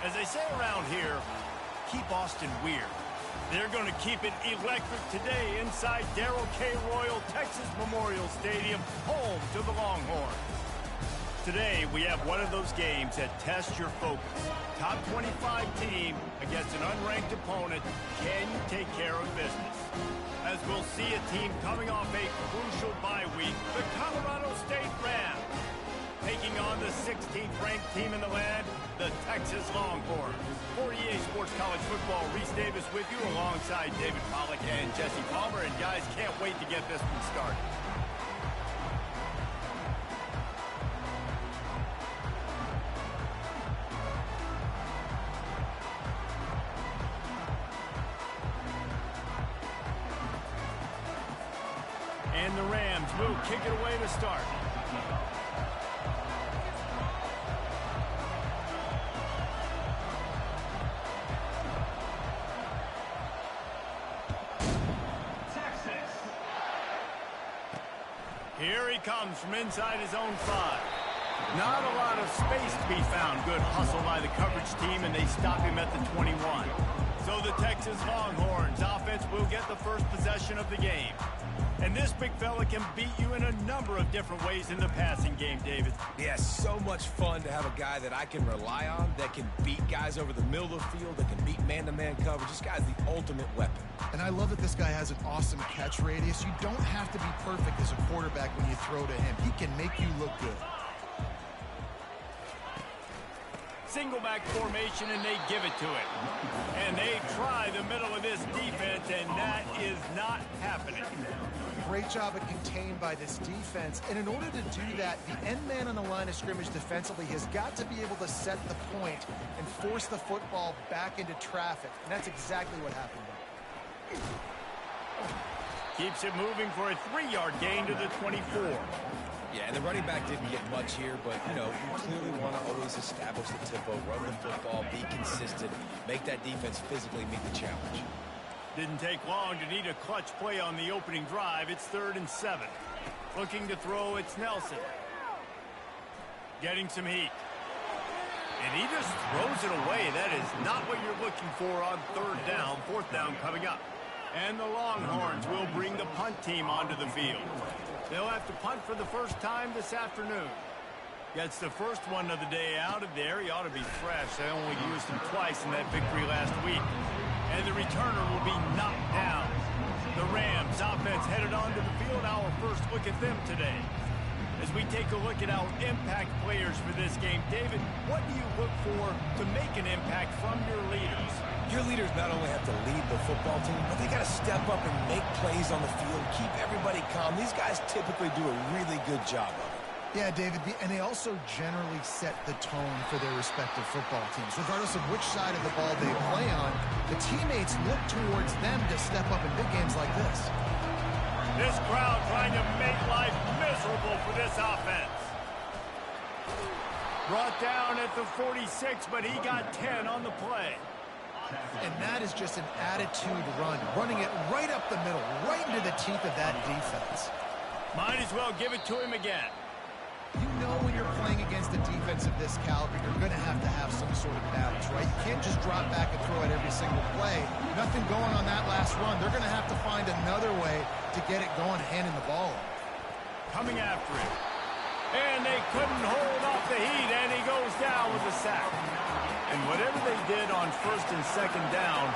As they say around here, keep Austin weird. They're going to keep it electric today inside Darrell K. Royal Texas Memorial Stadium, home to the Longhorns. Today, we have one of those games that tests your focus. Top 25 team against an unranked opponent. Can you take care of business? As we'll see a team coming off a crucial bye week, the Colorado State Rams, taking on the 16th ranked team in the land, the Texas Longhorns. For EA Sports College Football, Reese Davis with you alongside David Pollack and Jesse Palmer. And guys, can't wait to get this one started. And the Rams will kick it away to start. Here he comes from inside his own 5. Not a lot of space to be found. Good hustle by the coverage team, and they stop him at the 21. So the Texas Longhorns offense will get the first possession of the game. And this big fella can beat you in a number of different ways in the passing game, David. Yeah, so much fun to have a guy that I can rely on, that can beat guys over the middle of the field, that can beat man-to-man coverage. This guy's the ultimate weapon. And I love that this guy has an awesome catch radius. You don't have to be perfect as a quarterback when you throw to him. He can make you look good. Single back formation, and they give it to him. And they try the middle of this defense, and that is not happening. Great job of contained by this defense. And in order to do that, the end man on the line of scrimmage defensively has got to be able to set the point and force the football back into traffic. And that's exactly what happened there. Keeps it moving for a 3-yard gain to the 24. Yeah, and the running back didn't get much here, but, you know, you clearly want to always establish the tempo, run the football, be consistent, make that defense physically meet the challenge. Didn't take long to need a clutch play on the opening drive. It's 3rd and 7. Looking to throw, it's Nelson. Getting some heat. And he just throws it away. That is not what you're looking for on 3rd down, 4th down coming up. And the Longhorns will bring the punt team onto the field. They'll have to punt for the first time this afternoon. Gets the first one of the day out of there. He ought to be fresh. They only used him twice in that victory last week. And the returner will be knocked down. The Rams offense headed onto the field. Our first look at them today. As we take a look at our impact players for this game, David, what do you look for to make an impact from your leaders? Your leaders not only have to lead the football team, but they got to step up and make plays on the field, keep everybody calm. These guys typically do a really good job of it. Yeah, David, and they also generally set the tone for their respective football teams. Regardless of which side of the ball they play on, the teammates look towards them to step up in big games like this. This crowd trying to make life miserable for this offense. Brought down at the 46, but he got 10 on the play. And that is just an attitude run, running it right up the middle, right into the teeth of that defense. Might as well give it to him again. You know when you're playing against a defense of this caliber, you're going to have some sort of balance, right? You can't just drop back and throw it every single play. Nothing going on that last run. They're going to have to find another way to get it going, handing the ball off. Coming after him. And they couldn't hold off the heat, and he goes down with a sack. And whatever they did on 1st and 2nd down,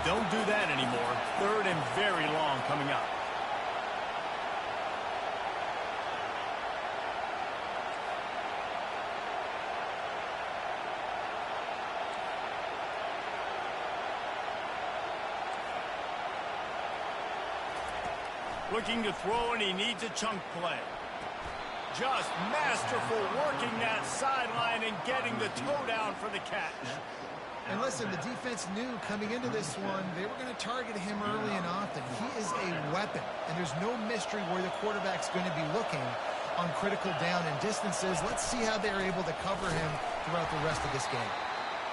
don't do that anymore. 3rd and very long coming up. Looking to throw, and he needs a chunk play. Just masterful working that sideline and getting the toe down for the catch. And listen, the defense knew coming into this one, they were going to target him early and often. He is a weapon, and there's no mystery where the quarterback's going to be looking on critical down and distances. Let's see how they're able to cover him throughout the rest of this game.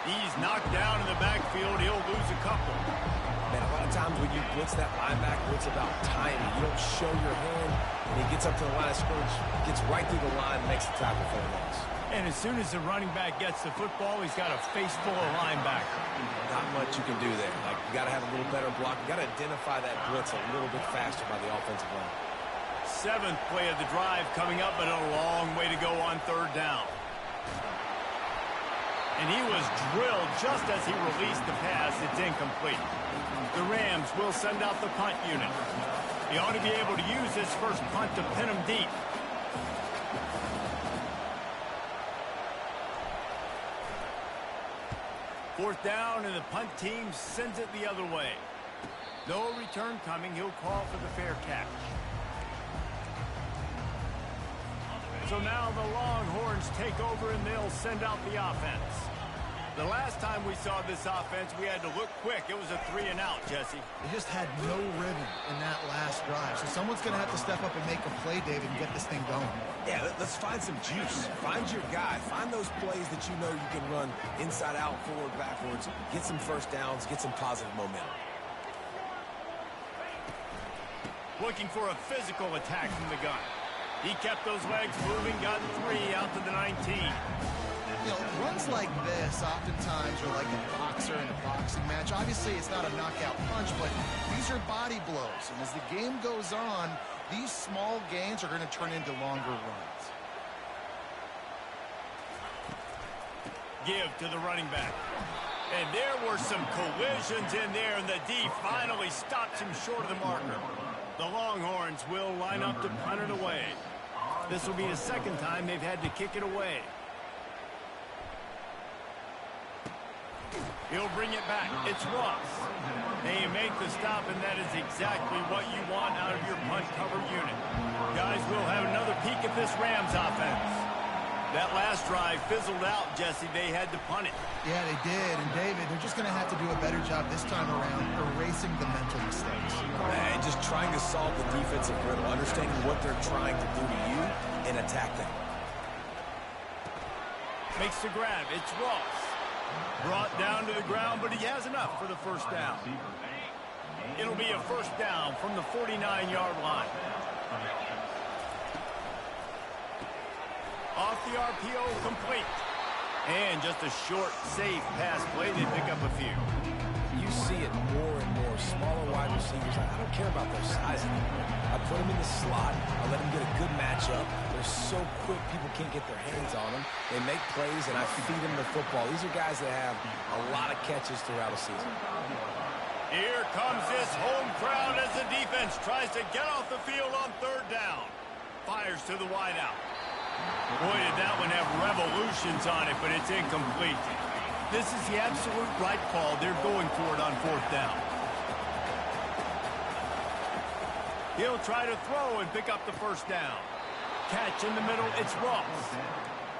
He's knocked down in the backfield. He'll lose a couple. Man, a lot of times when you blitz that linebacker, it's about timing. You don't show your hand, and he gets up to the line of scrimmage, gets right through the line, makes the tackle for a loss. And as soon as the running back gets the football, he's got a face full of linebacker. Not much you can do there. Like, you got to have a little better block. You got to identify that blitz a little bit faster by the offensive line. 7th play of the drive coming up, but a long way to go on 3rd down. And he was drilled just as he released the pass. It's incomplete. The Rams will send out the punt unit. He ought to be able to use this first punt to pin him deep. Fourth down, and the punt team sends it the other way. No return coming. He'll call for the fair catch. So now the Longhorns take over, and they'll send out the offense. The last time we saw this offense, we had to look quick. It was a 3-and-out, Jesse. They just had no rhythm in that last drive. So someone's going to have to step up and make a play, David, and get this thing going. Yeah, let's find some juice. Find your guy. Find those plays that you know you can run inside out, forward, backwards. Get some first downs. Get some positive momentum. Looking for a physical attack from the gun. He kept those legs moving, got 3 out to the 19. You know, runs like this oftentimes are like a boxer in a boxing match. Obviously, it's not a knockout punch, but these are body blows. And as the game goes on, these small gains are going to turn into longer runs. Give to the running back. And there were some collisions in there, and the D finally stops him short of the marker. The Longhorns will line up to punt it away. This will be the 2nd time they've had to kick it away. He'll bring it back. It's Ross. They make the stop, and that is exactly what you want out of your punt cover unit. Guys, we'll have another peek at this Rams offense. That last drive fizzled out, Jesse. They had to punt it. Yeah, they did. And, David, they're just going to have to do a better job this time around erasing the mental mistakes. And just trying to solve the defensive riddle, understanding what they're trying to do to you and attack them. Makes the grab. It's Ross. Brought down to the ground, but he has enough for the first down. It'll be a first down from the 49-yard line. Off the RPO, complete. And just a short, safe pass play. They pick up a few. You see it more and more. Smaller wide receivers. I don't care about their size anymore. I put them in the slot. I let them get a good matchup. They're so quick, people can't get their hands on them. They make plays, and I feed them the football. These are guys that have a lot of catches throughout a season. Here comes this home crowd as the defense tries to get off the field on 3rd down. Fires to the wideout. Boy, did that one have revolutions on it, but it's incomplete. This is the absolute right call. They're going for it on 4th down. He'll try to throw and pick up the first down. Catch in the middle, it's Ross.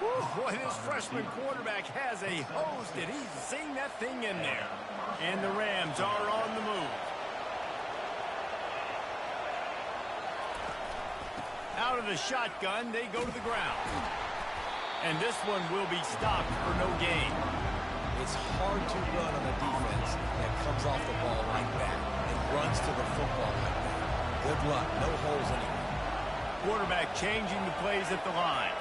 Whew, boy, this freshman quarterback has a host, and he's seen that thing in there. And the Rams are on the move. Out of the shotgun, they go to the ground. And this one will be stopped for no gain. It's hard to run on a defense that comes off the ball like that and runs to the football like that. Good luck. No holes anywhere. Quarterback changing the plays at the line.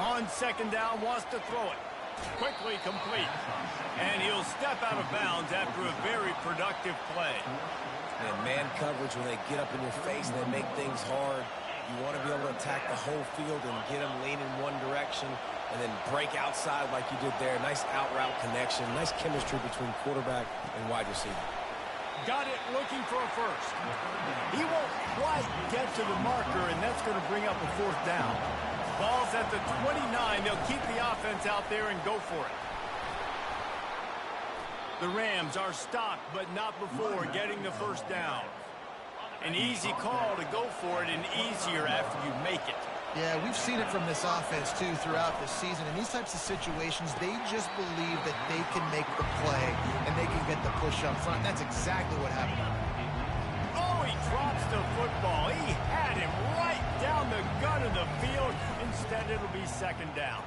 On 2nd down, wants to throw it. Quickly complete. And he'll step out of bounds after a very productive play. And man coverage, when they get up in your face and they make things hard, you want to be able to attack the whole field and get them leaning one direction and then break outside like you did there. Nice out-route connection. Nice chemistry between quarterback and wide receiver. Got it, looking for a first. He won't quite get to the marker, and that's going to bring up a 4th down. Ball's at the 29. They'll keep the offense out there and go for it. The Rams are stopped, but not before getting the first down. An easy call to go for it, and easier after you make it. Yeah, we've seen it from this offense, too, throughout the season. In these types of situations, they just believe that they can make the play and they can get the push up front. That's exactly what happened. Oh, he drops the football. He had him right down the gun of the field. Instead, it'll be 2nd down.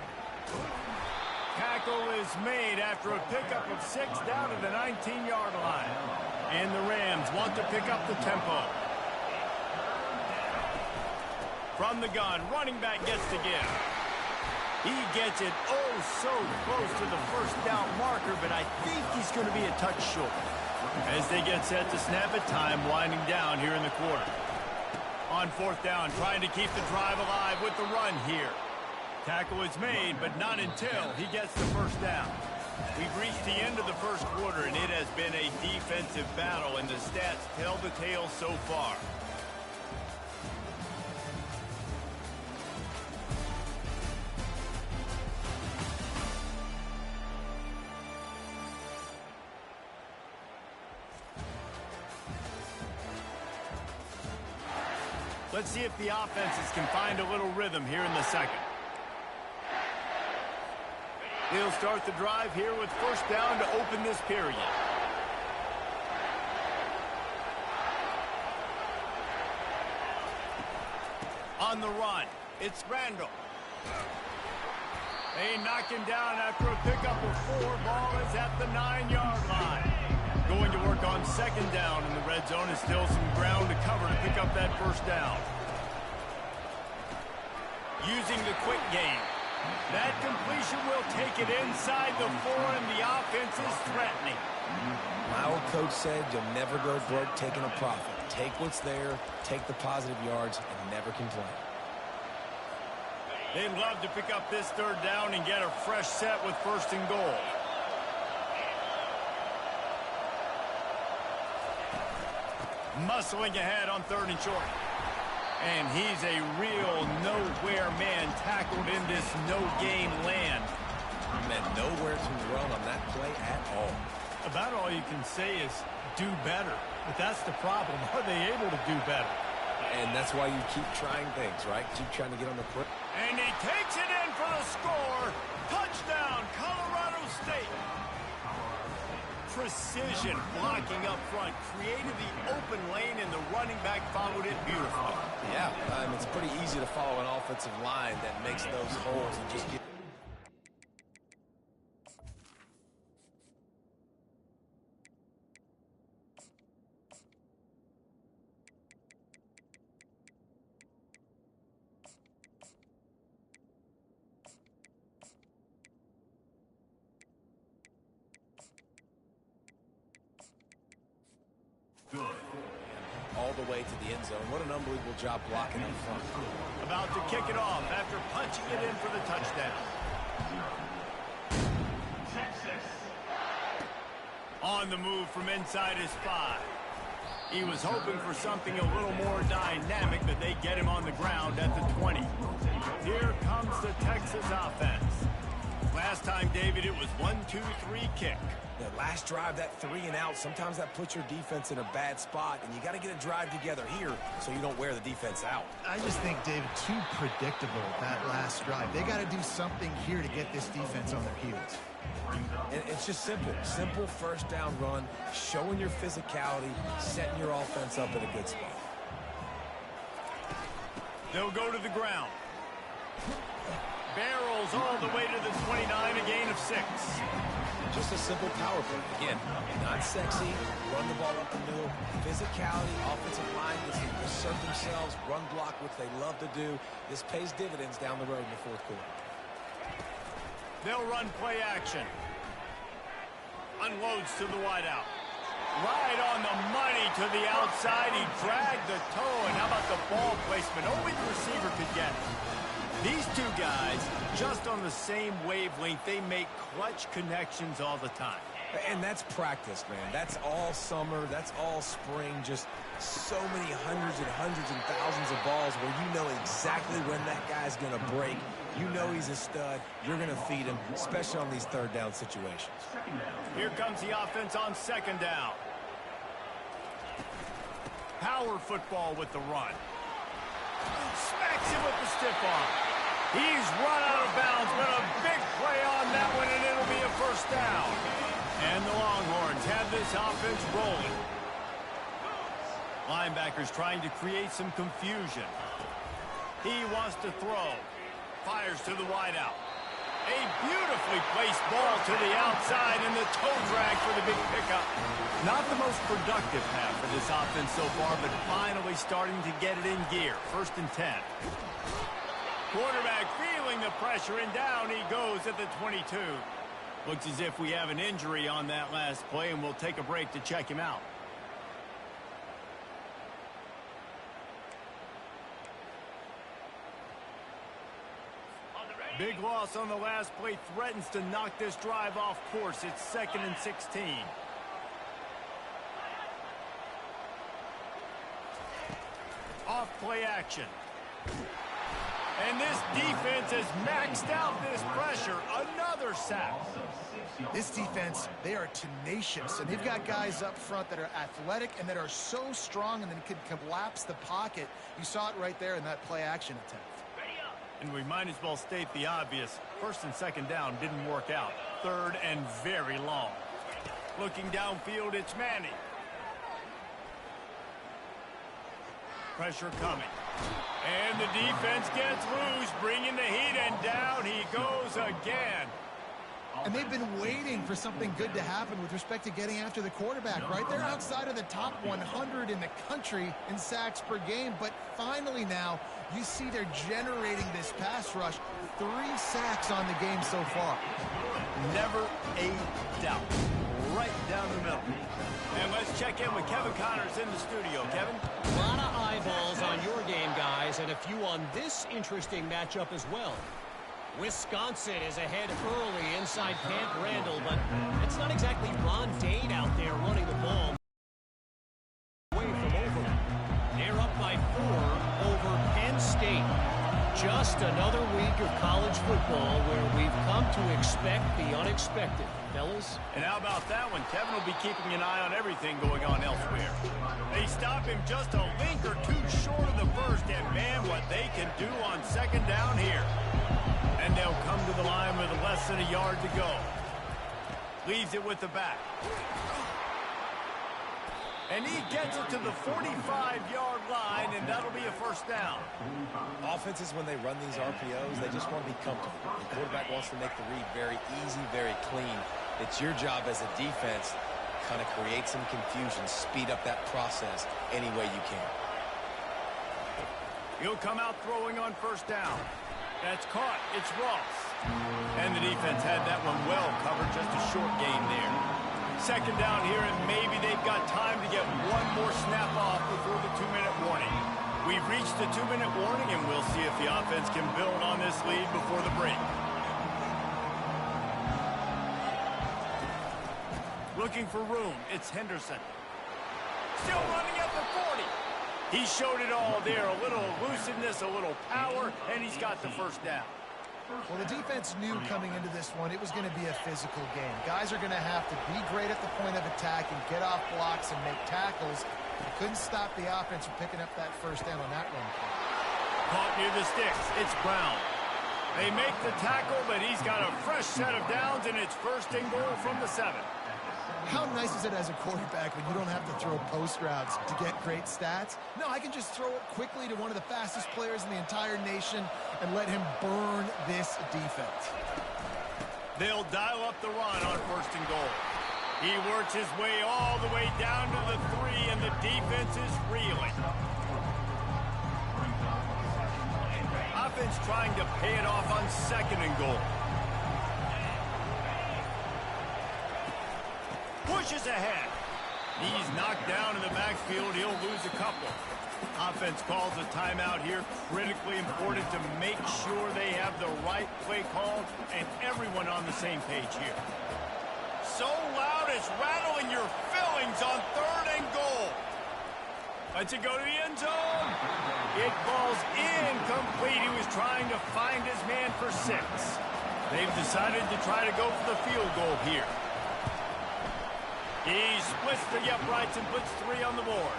Tackle is made after a pickup of 6 down to the 19-yard line. And the Rams want to pick up the tempo. From the gun, running back gets to give. He gets it oh so close to the first down marker, but I think he's going to be a touch short. As they get set to snap it, time winding down here in the quarter. On fourth down, trying to keep the drive alive with the run here. Tackle is made, but not until he gets the first down. We've reached the end of the first quarter, and it has been a defensive battle, and the stats tell the tale so far. Let's see if the offenses can find a little rhythm here in the second. They'll start the drive here with first down to open this period. On the run, it's Randall. They knock him down after a pickup of 4. Ball is at the 9-yard line. Going to work on second down in the red zone. Is still some ground to cover to pick up that first down. Using the quick game. That completion will take it inside the 4, and the offense is threatening. My old coach said you'll never go broke taking a profit. Take what's there, take the positive yards, and never complain. They'd love to pick up this third down and get a fresh set with first and goal. Muscling ahead on third and short. And he's a real nowhere man tackled in this no-game land. Meant nowhere to run on that play at all. About all you can say is do better. But that's the problem. Are they able to do better? And that's why you keep trying things, right? Keep trying to get on the quick. And he takes it in for the score. Touchdown, Colorado State. Precision blocking up front created the open lane, and the running back followed it beautifully. Yeah, it's pretty easy to follow an offensive line that makes those holes and just get. All the way to the end zone. What an unbelievable job blocking up front. About to kick it off after punching it in for the touchdown. Texas. On the move from inside his 5. He was hoping for something a little more dynamic, but they get him on the ground at the 20. Here comes the Texas offense. Last time, David, it was 1-2-3 kick. The last drive, that 3 and out, sometimes that puts your defense in a bad spot, and you got to get a drive together here so you don't wear the defense out. I just think, David, too predictable, that last drive. They got to do something here to get this defense on their heels. And it's just simple. Simple first down run, showing your physicality, setting your offense up in a good spot. They'll go to the ground. Barrels all the way to the 29, a gain of 6. Just a simple power play. Again, not sexy, run the ball up the middle, physicality, offensive line, just assert themselves, run block, which they love to do. This pays dividends down the road in the fourth quarter. They'll run play action. Unloads to the wideout. Right on the money to the outside. He dragged the toe, and how about the ball placement? Only the receiver could get it. These two guys, just on the same wavelength, they make clutch connections all the time. And that's practice, man. That's all summer. That's all spring. Just so many hundreds and thousands of balls where you know exactly when that guy's going to break. You know he's a stud. You're going to feed him, especially on these third down situations. Here comes the offense on second down. Power football with the run. Smacks him with the stiff arm. He's run out of bounds, but a big play on that one, and it'll be a first down. And the Longhorns have this offense rolling. Linebackers trying to create some confusion. He wants to throw. Fires to the wideout. A beautifully placed ball to the outside and the toe drag for the big pickup. Not the most productive half of this offense so far, but finally starting to get it in gear. 1st and 10. Quarterback feeling the pressure, and down he goes at the 22. Looks as if we have an injury on that last play, and we'll take a break to check him out. Big loss on the last play threatens to knock this drive off course. It's 2nd and 16. Off play action. And this defense has maxed out this pressure. Another sack. This defense, they are tenacious, and they've got guys up front that are athletic and that are so strong and then can collapse the pocket. You saw it right there in that play action attempt. And we might as well state the obvious. 1st and 2nd down didn't work out. 3rd and very long. Looking downfield, it's Manning. Pressure coming. And the defense gets loose, bringing the heat, and down he goes again. And they've been waiting for something good to happen with respect to getting after the quarterback, right? They're outside of the top 100 in the country in sacks per game, but finally now you see they're generating this pass rush. 3 sacks on the game so far. Never a doubt. Right down the middle. And let's check in with Kevin Connors in the studio. Kevin? A lot of eyeballs on your game, guys, and a few on this interesting matchup as well. Wisconsin is ahead early inside Camp Randall, but it's not exactly Ron Dane out there running the ball away from Overland. They're up by 4 over Penn State. Just another week of college football where we've come to expect the unexpected. Fellas? And how about that one? Kevin will be keeping an eye on everything going on elsewhere. They stop him just a link or two short of the first, and man, what they can do on 2nd down here. And they'll come to the line with less than a yard to go. Leaves it with the back. And he gets it to the 45-yard line, and that'll be a 1st down. Offenses, when they run these RPOs, they just want to be comfortable. The quarterback wants to make the read very easy, very clean. It's your job as a defense to kind of create some confusion, speed up that process any way you can. He'll come out throwing on 1st down. That's caught. It's Ross. And the defense had that one well covered. Just a short gain there. 2nd down here, and maybe they've got time to get one more snap off before the 2-minute warning. We've reached the 2-minute warning, and we'll see if the offense can build on this lead before the break. Looking for room. It's Henderson. Still running at the 40. He showed it all there. A little elusiveness, a little power, and he's got the 1st down. Well, the defense knew coming into this one it was going to be a physical game. Guys are going to have to be great at the point of attack and get off blocks and make tackles. They couldn't stop the offense from picking up that 1st down on that run play. Caught near the sticks. It's Brown. They make the tackle, but he's got a fresh set of downs, and it's 1st and goal from the 7. How nice is it as a quarterback when you don't have to throw post routes to get great stats? No, I can just throw it quickly to one of the fastest players in the entire nation and let him burn this defense. They'll dial up the run on 1st and goal. He works his way all the way down to the 3, and the defense is reeling. Offense trying to pay it off on 2nd and goal. Pushes ahead. He's knocked down in the backfield. He'll lose a couple. Offense calls a timeout here. Critically important to make sure they have the right play call and everyone on the same page here. So loud it's rattling your fillings on 3rd and goal. Lets it go to the end zone. It falls incomplete. He was trying to find his man for 6. They've decided to try to go for the field goal here. He splits the uprights and puts 3 on the board.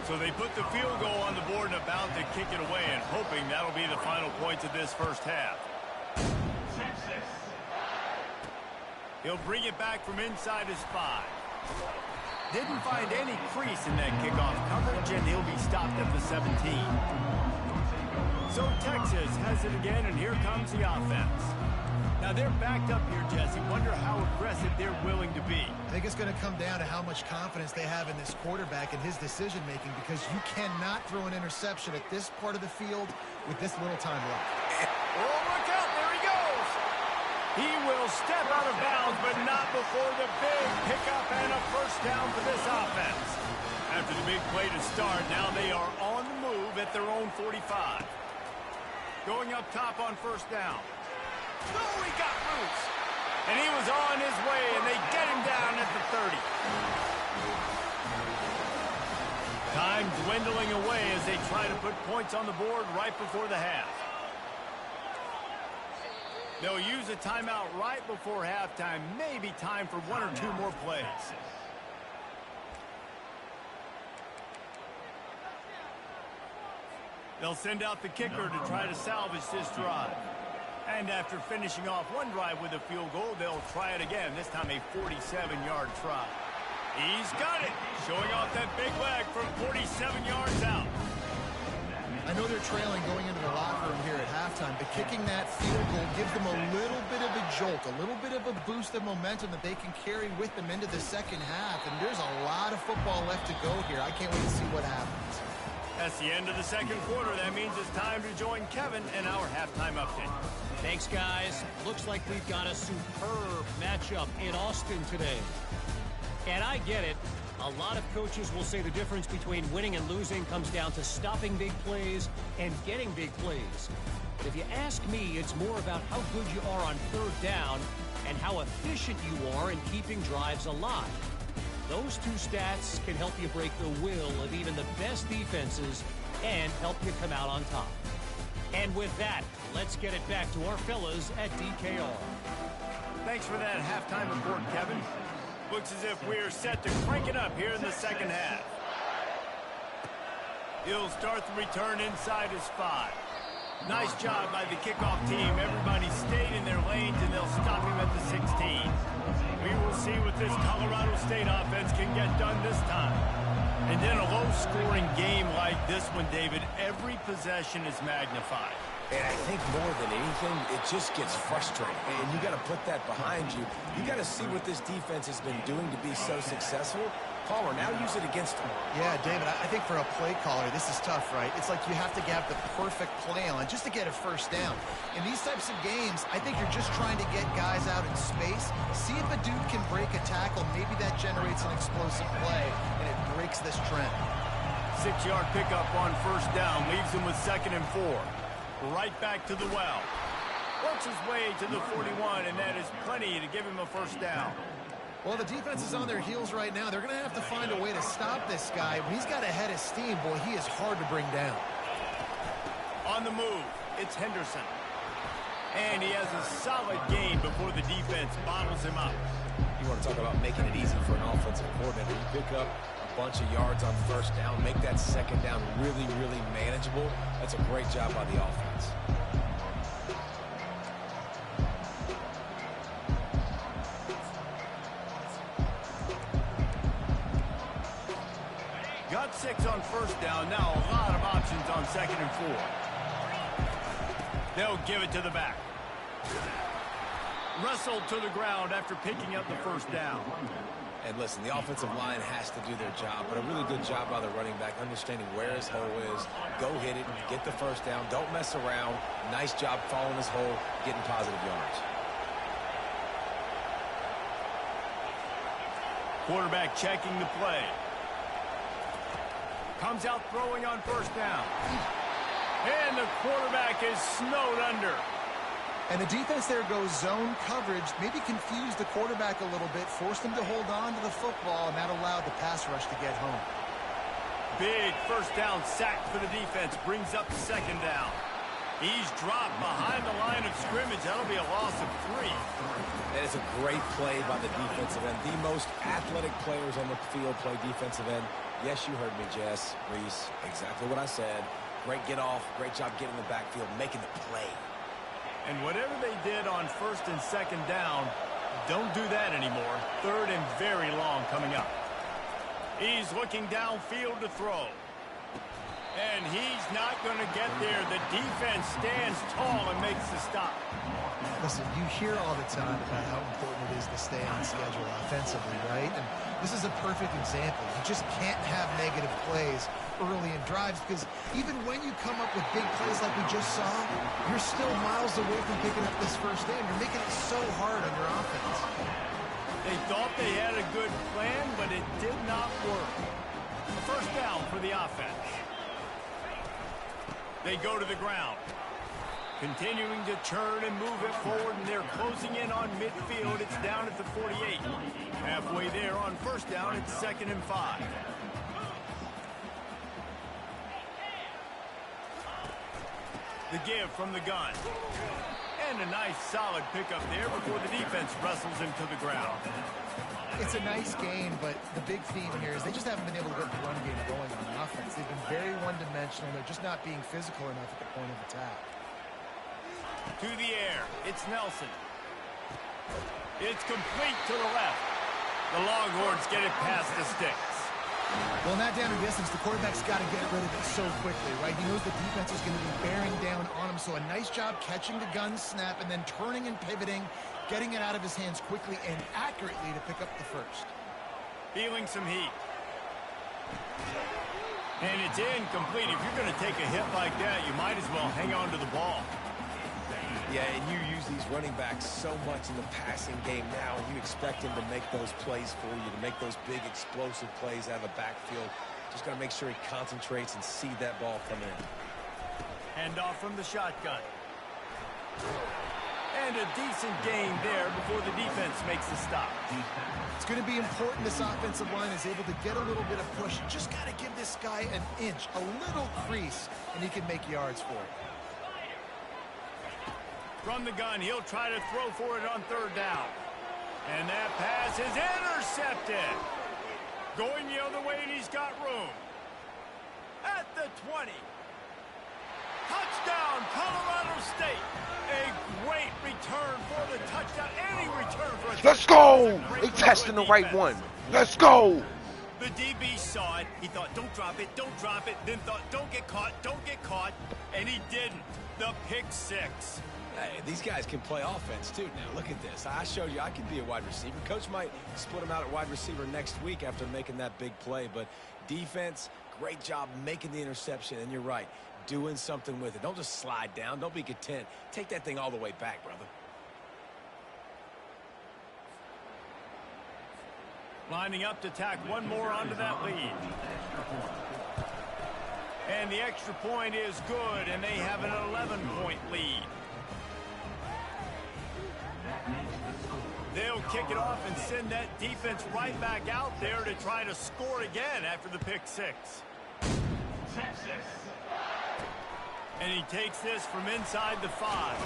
So they put the field goal on the board and about to kick it away, and hoping that'll be the final points of this 1st half. He'll bring it back from inside his 5. Didn't find any crease in that kickoff coverage, and he'll be stopped at the 17. So Texas has it again, and here comes the offense. Now they're backed up here, Jesse. Wonder how aggressive they're willing to be. I think it's going to come down to how much confidence they have in this quarterback and his decision-making, because you cannot throw an interception at this part of the field with this little time left. Oh, look out. There he goes. He will step out of bounds, but not before the big pickup and a first down for this offense. After the big play to start, now they are on the move at their own 45. Going up top on first down. Oh, he got loose. And he was on his way, and they get him down at the 30. Time dwindling away as they try to put points on the board right before the half. They'll use a timeout right before halftime. Maybe time for one or two more plays. They'll send out the kicker to try to salvage this drive. And after finishing off one drive with a field goal, they'll try it again, this time a 47-yard try. He's got it, showing off that big leg from 47 yards out. I know they're trailing going into the locker room here at halftime, but kicking that field goal gives them a little bit of a jolt, a little bit of a boost of momentum that they can carry with them into the second half. And there's a lot of football left to go here. I can't wait to see what happens. That's the end of the second quarter. That means it's time to join Kevin in our halftime update. Thanks, guys. Looks like we've got a superb matchup in Austin today. And I get it. A lot of coaches will say the difference between winning and losing comes down to stopping big plays and getting big plays. But if you ask me, it's more about how good you are on third down and how efficient you are in keeping drives alive. Those two stats can help you break the will of even the best defenses and help you come out on top. And with that, let's get it back to our fellas at DKR. Thanks for that halftime report, Kevin. Looks as if we're set to crank it up here in the second half. He'll start the return inside his 5. Nice job by the kickoff team. Everybody stayed in their lanes, and they'll stop him at the 16. We will see what this Colorado State offense can get done this time. And in a low-scoring game like this one, David, every possession is magnified. And I think more than anything, it just gets frustrating. And you got to put that behind you. You got to see what this defense has been doing to be so successful. Caller, now use it against them. Yeah, David, I think for a play caller, this is tough, right? It's like you have to have the perfect play on just to get a first down. In these types of games, I think you're just trying to get guys out in space, see if a dude can break a tackle. Maybe that generates an explosive play, and it breaks this trend. 6-yard pickup on first down leaves him with 2nd and 4. Right back to the well. Works his way to the 41, and that is plenty to give him a first down. Well, the defense is on their heels right now. They're going to have to find a way to stop this guy. When he's got a head of steam, boy, he is hard to bring down. On the move, it's Henderson. And he has a solid gain before the defense bottles him up. You want to talk about making it easy for an offensive coordinator. You pick up a bunch of yards on first down, make that second down really, really manageable. That's a great job by the offense. Got 6 on first down. Now a lot of options on 2nd and 4. They'll give it to the back. Wrestled to the ground after picking up the first down. And listen, the offensive line has to do their job, but a really good job by the running back, understanding where his hole is. Go hit it, get the first down. Don't mess around. Nice job following his hole, getting positive yards. Quarterback checking the play. Comes out throwing on first down. And the quarterback is snowed under. And the defense there goes zone coverage, maybe confused the quarterback a little bit, forced him to hold on to the football, and that allowed the pass rush to get home. Big first down sack for the defense, brings up 2nd down. He's dropped behind the line of scrimmage. That'll be a loss of 3. That is a great play by the defensive end. The most athletic players on the field play defensive end. Yes, you heard me, Jess, Reese, exactly what I said. Great get off, great job getting in the backfield, making the play. And whatever they did on 1st and 2nd down, don't do that anymore. 3rd and very long coming up. He's looking downfield to throw. And he's not going to get there. The defense stands tall and makes the stop. Listen, you hear all the time about how important it is to stay on schedule offensively, right? And this is a perfect example. You just can't have negative plays early in drives because even when you come up with big plays like we just saw, you're still miles away from picking up this first down. You're making it so hard on your offense. They thought they had a good plan, but it did not work. A first down for the offense. They go to the ground. Continuing to churn and move it forward, and they're closing in on midfield. It's down at the 48. Halfway there on first down, it's 2nd and 5. The give from the gun. And a nice solid pickup there before the defense wrestles him to the ground. It's a nice game, but the big theme here is they just haven't been able to get the run game going on offense. They've been very one-dimensional. They're just not being physical enough at the point of attack. To the air, it's Nelson. It's complete to the left. The Longhorns get it past the sticks. Well, in that down and distance, the quarterback's got to get rid of it so quickly, right? He knows the defense is going to be bearing down on him, so a nice job catching the gun snap and then turning and pivoting, getting it out of his hands quickly and accurately to pick up the first. Feeling some heat. And it's incomplete. If you're going to take a hit like that, you might as well hang on to the ball. Yeah, and you use these running backs so much in the passing game now, and you expect him to make those plays for you, to make those big explosive plays out of the backfield. Just got to make sure he concentrates and see that ball come in. Handoff from the shotgun. And a decent gain there before the defense makes the stop. It's going to be important this offensive line is able to get a little bit of push. Just got to give this guy an inch, a little crease, and he can make yards for it. From the gun, he'll try to throw for it on third down. And that pass is intercepted. Going the other way, and he's got room. At the 20. Touchdown, Colorado State. A great return for the touchdown. Any return for a touchdown. Let's go! They testing the right one. Let's go! The DB saw it. He thought, don't drop it, don't drop it. Then thought, don't get caught, don't get caught. And he didn't. The pick six. Hey, these guys can play offense, too. Now, look at this. I showed you I can be a wide receiver. Coach might split him out at wide receiver next week after making that big play. But defense, great job making the interception. And you're right, doing something with it. Don't just slide down. Don't be content. Take that thing all the way back, brother. Lining up to tack one more onto that lead. And the extra point is good, and they have an 11-point lead. They'll kick it off and send that defense right back out there to try to score again after the pick six. And he takes this from inside the 5.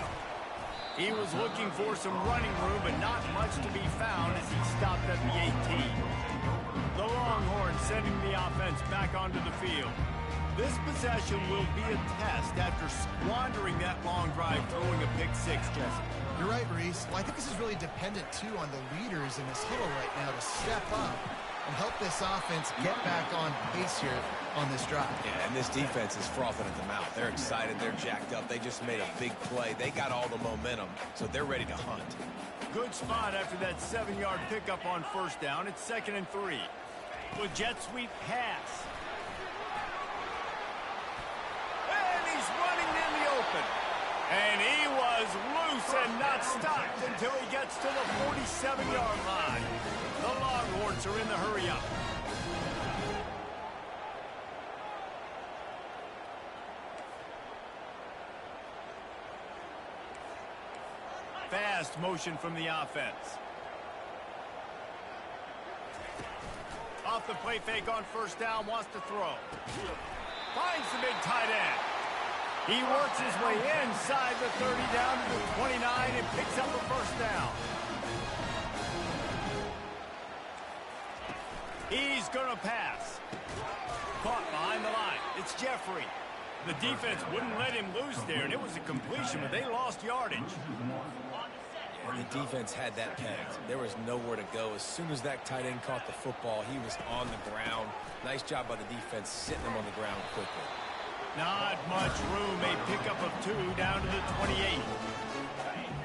He was looking for some running room, but not much to be found as he stopped at the 18. The Longhorns sending the offense back onto the field. This possession will be a test after squandering that long drive throwing a pick six, Jesse. You're right, Reese. Well, I think this is really dependent, too, on the leaders in this huddle right now to step up and help this offense get back on pace here on this drive. Yeah, and this defense is frothing at the mouth. They're excited. They're jacked up. They just made a big play. They got all the momentum, so they're ready to hunt. Good spot after that 7-yard pickup on first down. It's 2nd and 3. With jet sweep pass. And he's running in the open. And he was loose and not stopped until he gets to the 47-yard line. The Longhorns are in the hurry-up. Fast motion from the offense. Off the play fake on first down, wants to throw. Finds the big tight end. He works his way inside the 30 down to the 29 and picks up a first down. He's going to pass. Caught behind the line. It's Jeffrey. The defense wouldn't let him loose there, and it was a completion, but they lost yardage. And the defense had that pegged. There was nowhere to go. As soon as that tight end caught the football, he was on the ground. Nice job by the defense sitting him on the ground quickly. Not much room. A pickup of 2 down to the 28.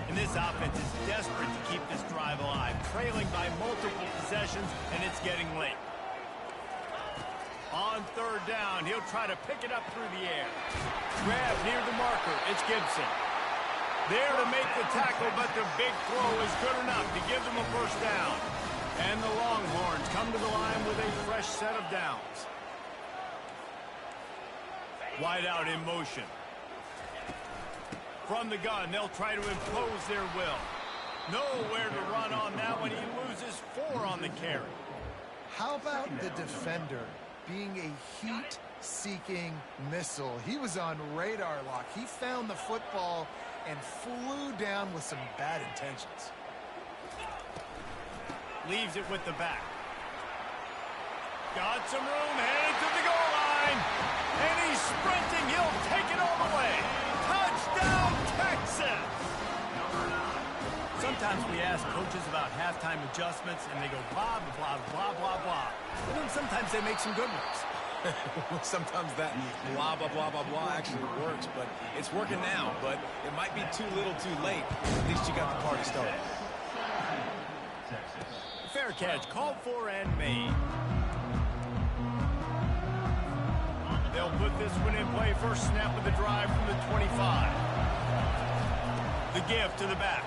And this offense is desperate to keep this drive alive, trailing by multiple possessions, and it's getting late. On 3rd down, he'll try to pick it up through the air. Grab near the marker. It's Gibson. There to make the tackle, but the big throw is good enough to give them a first down. And the Longhorns come to the line with a fresh set of downs. Wide out in motion. From the gun, they'll try to impose their will. Nowhere to run on that one. He loses 4 on the carry. How about the defender being a heat-seeking missile? He was on radar lock. He found the football and flew down with some bad intentions. Leaves it with the back. Got some room, headed to the goal line. And he's sprinting. He'll take it all the way. Touchdown, Texas! Sometimes we ask coaches about halftime adjustments, and they go blah, blah, blah, blah, blah. And then sometimes they make some good ones. Sometimes that blah, blah, blah, blah, blah actually works, but it's working now. But it might be too little too late. At least you got the party started. Fair catch, called for and made. They'll put this one in play. First snap of the drive from the 25. The give to the back.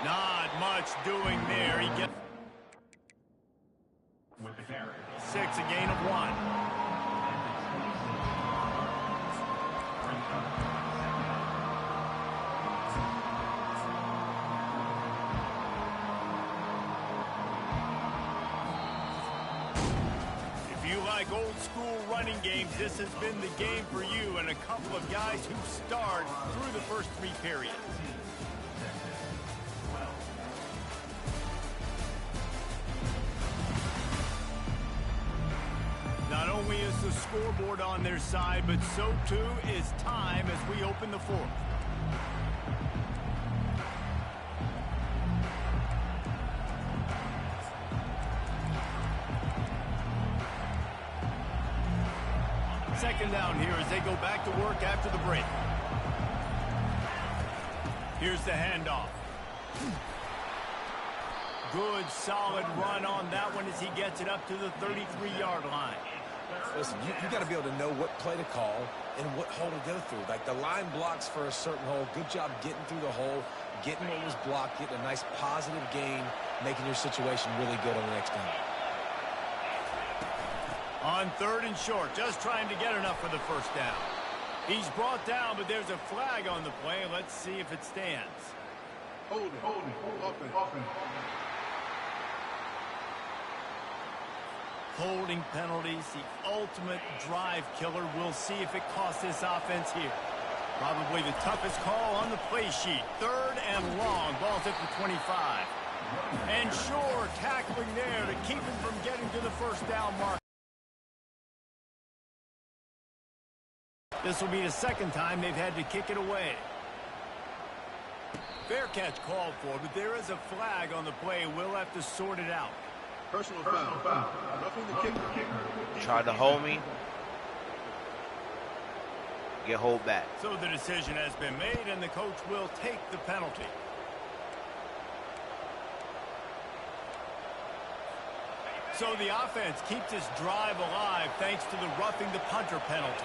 Not much doing there. He gets 6, a gain of 1. Like old school running games, this has been the game for you and a couple of guys who starred through the first 3 periods. Not only is the scoreboard on their side, but so too is time as we open the 4th. Second down here as they go back to work after the break. Here's the handoff. Good, solid run on that one as he gets it up to the 33-yard line. Listen, you got to be able to know what play to call and what hole to go through. Like the line blocks for a certain hole. Good job getting through the hole, getting what was blocked, getting a nice positive gain, making your situation really good on the next down. On 3rd and short, just trying to get enough for the first down. He's brought down, but there's a flag on the play. Let's see if it stands. Holding, open. Holding penalties, the ultimate drive killer. We'll see if it costs this offense here. Probably the toughest call on the play sheet. 3rd and long, ball's at the 25. And sure, tackling there to keep him from getting to the first down mark. This will be the 2nd time they've had to kick it away. Fair catch called for, but there is a flag on the play. We'll have to sort it out. Personal foul. Roughing the kicker. Tried to hold me. Get hold back. So the decision has been made, and the coach will take the penalty. So the offense keeps this drive alive thanks to the roughing the punter penalty.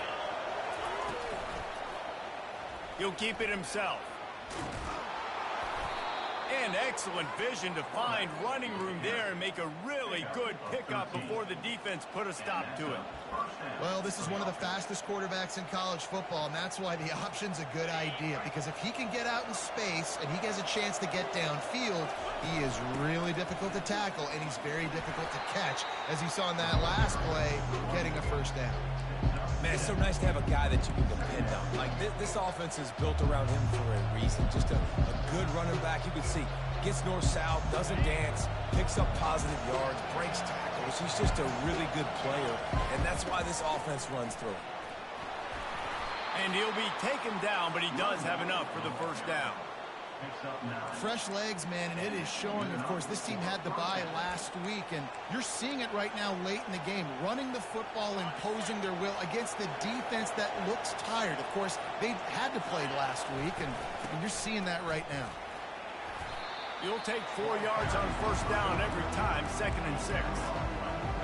He'll keep it himself. And excellent vision to find running room there and make a really good pickup before the defense put a stop to it. Well, this is one of the fastest quarterbacks in college football, and that's why the option's a good idea. Because if he can get out in space and he has a chance to get downfield, he is really difficult to tackle, and he's very difficult to catch, as you saw in that last play, getting a first down. Man, it's so nice to have a guy that you can depend on. Like, this offense is built around him for a reason. Just a good running back. You can see, gets north-south, doesn't dance, picks up positive yards, breaks tackles. He's just a really good player, and that's why this offense runs through him. And he'll be taken down, but he does have enough for the first down. Fresh legs, man, and it is showing. Of course, this team had the bye last week, and you're seeing it right now late in the game. Running the football, imposing their will against the defense that looks tired. Of course, they had to play last week, and you're seeing that right now. You'll take 4 yards on first down every time, 2nd and 6.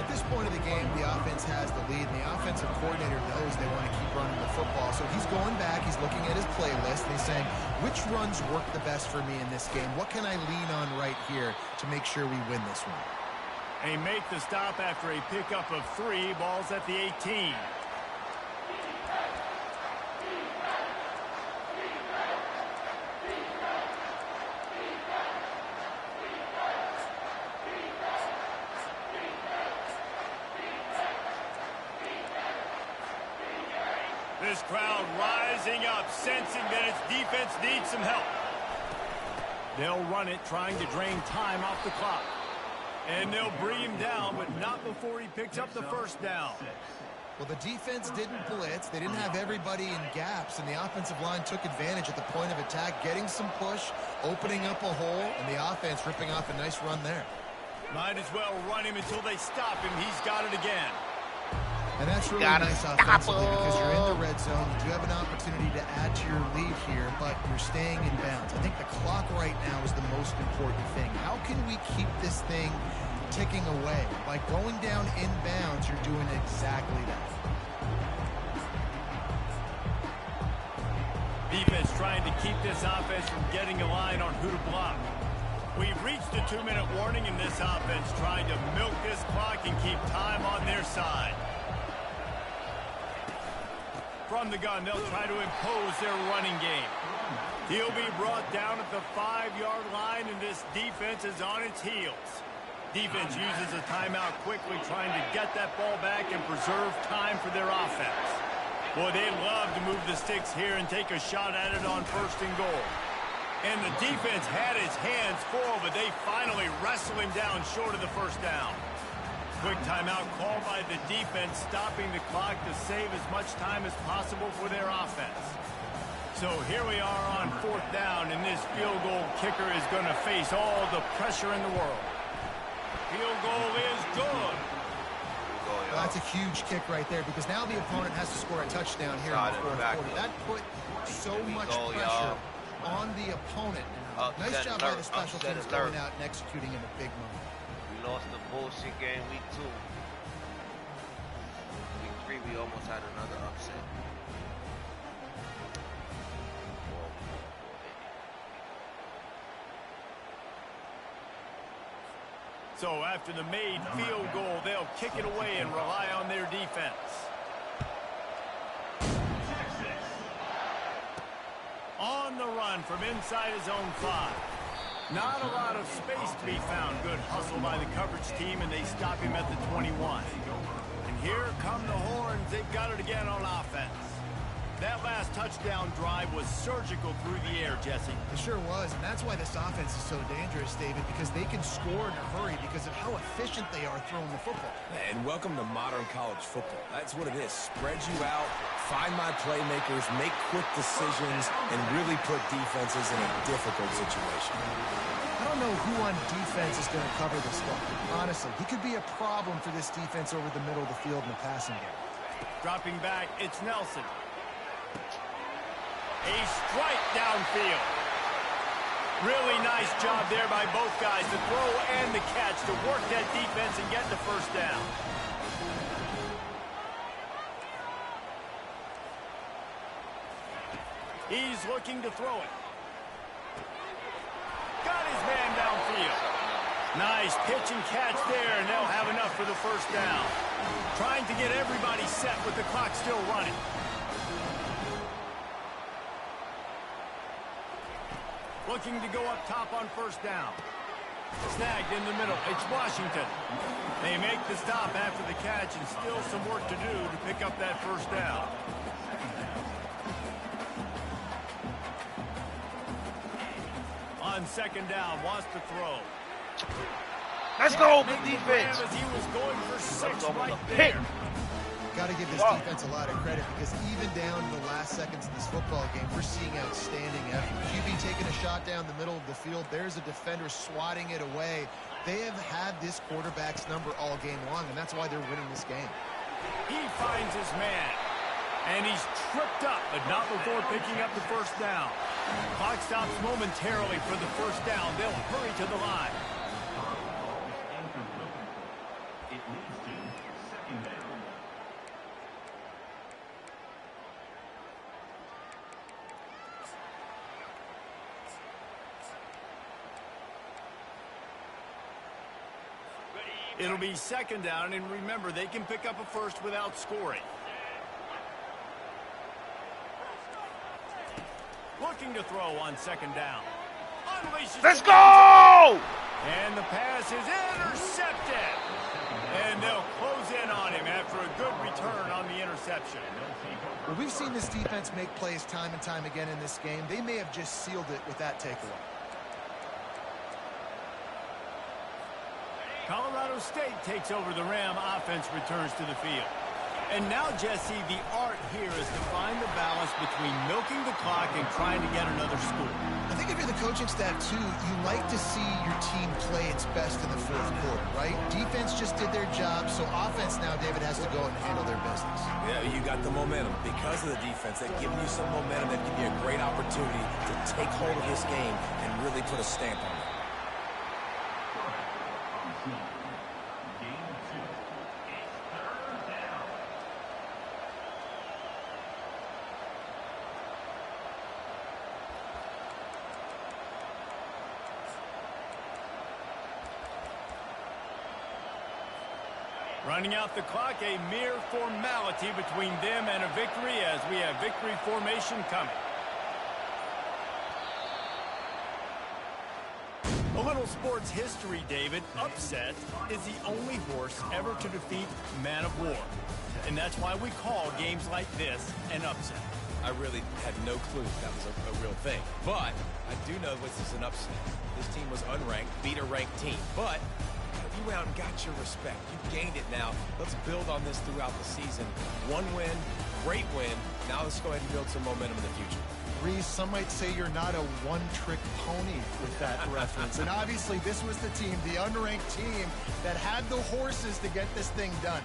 At this point of the game, the offense has the lead, and the offensive coordinator knows they want to keep running the football. So he's going back, he's looking at his playlist, and he's saying, which runs work the best for me in this game? What can I lean on right here to make sure we win this one? They make the stop after a pickup of 3, balls at the 18. This crowd rising up, sensing that its defense needs some help. They'll run it, trying to drain time off the clock. And they'll bring him down, but not before he picks up the first down. Well, the defense didn't blitz. They didn't have everybody in gaps, and the offensive line took advantage at the point of attack, getting some push, opening up a hole, and the offense ripping off a nice run there. Might as well run him until they stop him. He's got it again. And that's really nice offensively because you're in the red zone. You do have an opportunity to add to your lead here, but you're staying in bounds. I think the clock right now is the most important thing. How can we keep this thing ticking away? By going down in bounds, you're doing exactly that. Defense trying to keep this offense from getting a line on who to block. We've reached the 2-minute warning in this offense, trying to milk this clock and keep time on their side. From the gun, they'll try to impose their running game. He'll be brought down at the 5-yard line, and this defense is on its heels. Defense uses a timeout quickly, trying to get that ball back and preserve time for their offense. Boy, they love to move the sticks here and take a shot at it on 1st and goal. And the defense had his hands full, but they finally wrestle him down short of the first down. Quick timeout called by the defense, stopping the clock to save as much time as possible for their offense. So here we are on 4th down, and this field goal kicker is going to face all the pressure in the world. Field goal is good. Well, that's a huge kick right there because now the opponent has to score a touchdown here in the 4th quarter. That put so much pressure on the opponent. Nice job by the special teams going out and executing in a big moment. Lost the bullshit game week 2. Week 3, we almost had another upset. So after the made field goal, they'll kick it away and rely on their defense. On the run from inside his own 5. Not a lot of space to be found. Good hustle by the coverage team, and they stop him at the 21. And here come the horns. They've got it again on offense. That last touchdown drive was surgical through the air, Jesse. It sure was, and that's why this offense is so dangerous, David, because they can score in a hurry because of how efficient they are throwing the football. And welcome to modern college football. That's what it is. Spread you out, find my playmakers, make quick decisions, and really put defenses in a difficult situation. I don't know who on defense is going to cover this guy. Honestly, he could be a problem for this defense over the middle of the field in the passing game. Dropping back, it's Nelson. A strike downfield. Really nice job there by both guys, the throw and the catch, to work that defense and get the first down. He's looking to throw it. Got his man downfield. Nice pitch and catch there, and they'll have enough for the first down. Trying to get everybody set with the clock still running. Looking to go up top on first down. Snagged in the middle. It's Washington. They make the stop after the catch, and still some work to do to pick up that first down. On 2nd down, wants to throw. Let's go, good defense. As he was going for 6 right there. Got to give this defense a lot of credit because even down to the last seconds of this football game, we're seeing outstanding effort. QB taking a shot down the middle of the field. There's a defender swatting it away. They have had this quarterback's number all game long, and that's why they're winning this game. He finds his man, and he's tripped up, but not before picking up the first down. Clock stops momentarily for the first down. They'll hurry to the line. It leads to second down. It'll be second down, and remember, they can pick up a first without scoring. Looking to throw on second down. Unleashes. Let's go! And the pass is intercepted. And they'll close in on him after a good return on the interception. Well, we've seen this defense make plays time and time again in this game. They may have just sealed it with that takeaway. Colorado State takes over the Ram. Offense returns to the field. And now, Jesse, the art here is to find the balance between milking the clock and trying to get another score. I think if you're the coaching staff, too, you like to see your team play its best in the fourth quarter, right? Defense just did their job, so offense now, David, has to go and handle their business. Yeah, you got the momentum. Because of the defense, they've given you some momentum. They've given you a great opportunity to take hold of this game and really put a stamp on it. Running out the clock, a mere formality between them and a victory as we have victory formation coming. A little sports history, David. Upset is the only horse ever to defeat Man of War. And that's why we call games like this an upset. I really had no clue that was a real thing. But I do know this is an upset. This team was unranked, beat a ranked team. But you went out and got your respect. You gained it now. Let's build on this throughout the season. One win, great win. Now let's go ahead and build some momentum in the future. Reese, some might say you're not a one-trick pony with that reference. And obviously this was the team, the unranked team, that had the horses to get this thing done.